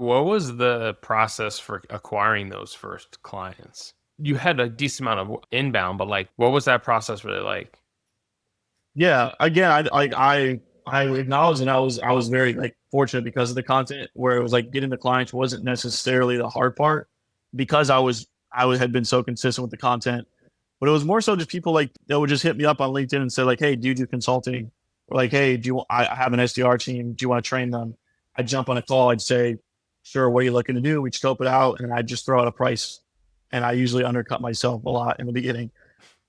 What was the process for acquiring those first clients? You had a decent amount of inbound, but like, what was that process really like? Yeah, again, I acknowledge, and I was very like fortunate because of the content, where it was like getting the clients wasn't necessarily the hard part because had been so consistent with the content, but it was more so just people like that would just hit me up on LinkedIn and say like, hey, do you do consulting? Or like, hey, I have an SDR team. Do you want to train them? I'd jump on a call. I'd say, sure. What are you looking to do? We'd scope it out, and I'd just throw out a price, and I usually undercut myself a lot in the beginning.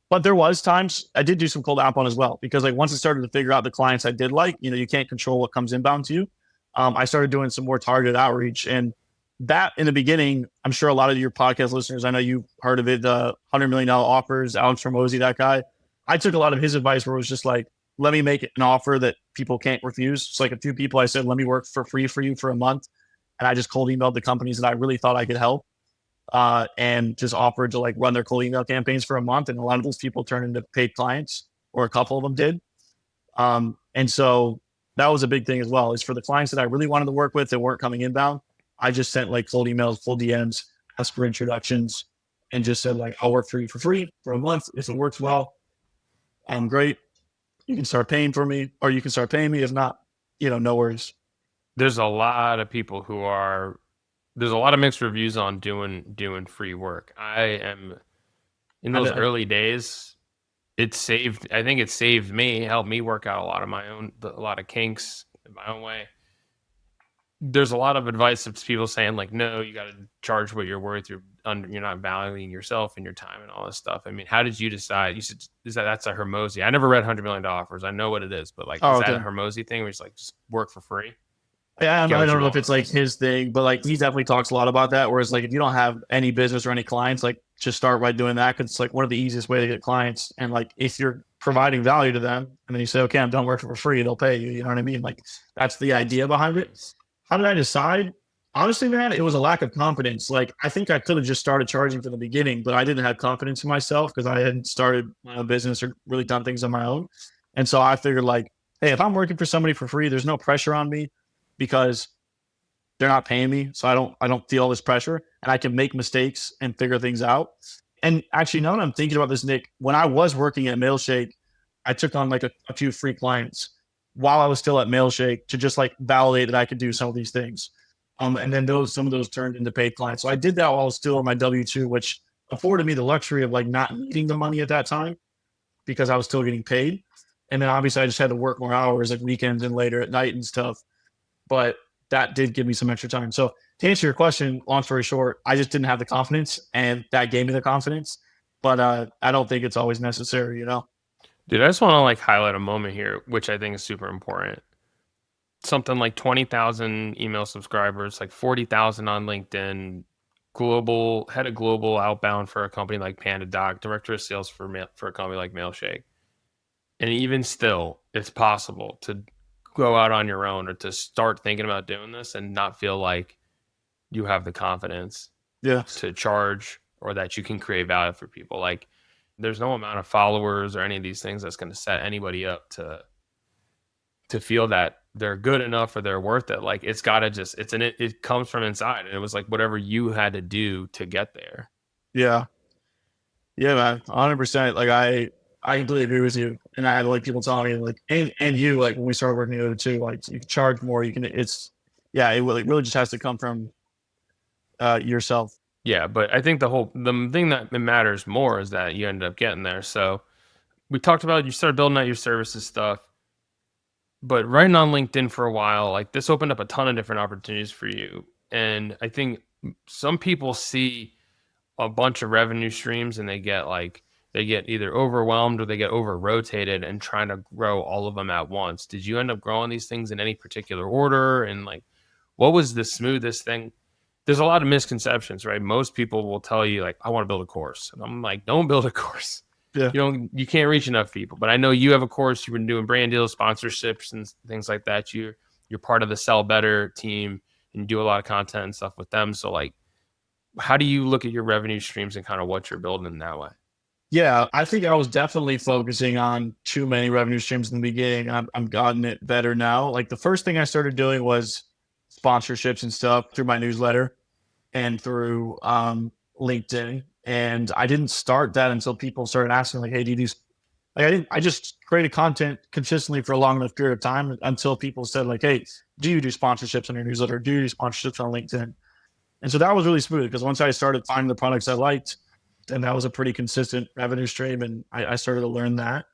But there was times I did do some cold outbound as well because like once I started to figure out the clients I did like, you can't control what comes inbound to you. I started doing some more targeted outreach, and that in the beginning, I'm sure a lot of your podcast listeners, I know you've heard of it, the $100 million offers, Alex Hormozy, that guy. I took a lot of his advice where it was just like, let me make an offer that people can't refuse. It's like a few people I said, let me work for free for you for a month. And I just cold emailed the companies that I really thought I could help, and just offered to like run their cold email campaigns for a month. And a lot of those people turned into paid clients, or a couple of them did. And so that was a big thing as well. Is for the clients that I really wanted to work with that weren't coming inbound, I just sent like cold emails, full DMs, asked for introductions, and just said like, I'll work for you for free for a month. If it works well, I'm great. You can start paying for me, or you can start paying me. If not, no worries. There's a lot of people who are there's a lot of mixed reviews on doing free work. I am in those I early days. I think it saved me, helped me work out a lot of a lot of kinks in my own way. There's a lot of advice of people saying like, no, you got to charge what you're worth. You're not valuing yourself and your time and all this stuff. I mean, how did you decide? You said that's a Hermosi. I never read $100 million offers. I know what it is, but like, is Oh, that a okay. Hermosi thing where it's like just work for free, Yeah, get I what you don't know if want? it's like his thing, but like he definitely talks a lot about that. Whereas like if you don't have any business or any clients, like just start by doing that because it's like one of the easiest way to get clients. And like if you're providing value to them, and then you say, okay, I'm done working for free, they'll pay you. You know what I mean? Like that's the idea behind it. How did I decide? Honestly, man, it was a lack of confidence. Like I think I could have just started charging from the beginning, but I didn't have confidence in myself because I hadn't started my own business or really done things on my own. And so I figured like, hey, if I'm working for somebody for free, there's no pressure on me because they're not paying me, so I don't feel all this pressure, and I can make mistakes and figure things out. And actually, now that I'm thinking about this, Nick, when I was working at Mailshake, I took on like a few free clients while I was still at Mailshake to just like validate that I could do some of these things. And then some of those turned into paid clients. So I did that while I was still on my W-2, which afforded me the luxury of like not needing the money at that time because I was still getting paid. And then obviously I just had to work more hours, like weekends and later at night and stuff, but that did give me some extra time. So to answer your question, long story short, I just didn't have the confidence, and that gave me the confidence. But I don't think it's always necessary. Dude, I just want to like highlight a moment here, which I think is super important. Something like 20,000 email subscribers, like 40,000 on LinkedIn, global head of global outbound for a company like PandaDoc, director of sales for a company like Mailshake. And even still, it's possible to go out on your own or to start thinking about doing this and not feel like you have the confidence Yeah, to charge or that you can create value for people. Like there's no amount of followers or any of these things that's going to set anybody up to feel that they're good enough or they're worth it. Like it's got to just it comes from inside, and it was like whatever you had to do to get there. yeah, yeah, man, 100%. Like I completely agree with you, and I had like people telling me like, and you like when we started working together too, like you can charge more. You can, it's yeah, it really just has to come from yourself. Yeah, but I think the thing that matters more is that you ended up getting there. So we talked about you started building out your services stuff, but writing on LinkedIn for a while, like this opened up a ton of different opportunities for you. And I think some people see a bunch of revenue streams and they get either overwhelmed or they get over rotated and trying to grow all of them at once. Did you end up growing these things in any particular order? And like, what was the smoothest thing? There's a lot of misconceptions, right? Most people will tell you like, I want to build a course. And I'm like, don't build a course. Yeah. You can't reach enough people. But I know you have a course, you've been doing brand deals, sponsorships and things like that. You're part of the Sell Better team and you do a lot of content and stuff with them. So like, how do you look at your revenue streams and kind of what you're building in that way? Yeah, I think I was definitely focusing on too many revenue streams in the beginning. I'm gotten it better now. Like the first thing I started doing was sponsorships and stuff through my newsletter and through LinkedIn. And I didn't start that until people started asking, like, "Hey, do you do?" Like, I just created content consistently for a long enough period of time until people said, like, "Hey, do you do sponsorships on your newsletter? Do you do sponsorships on LinkedIn?" And so that was really smooth because once I started finding the products I liked, then that was a pretty consistent revenue stream, and I started to learn that.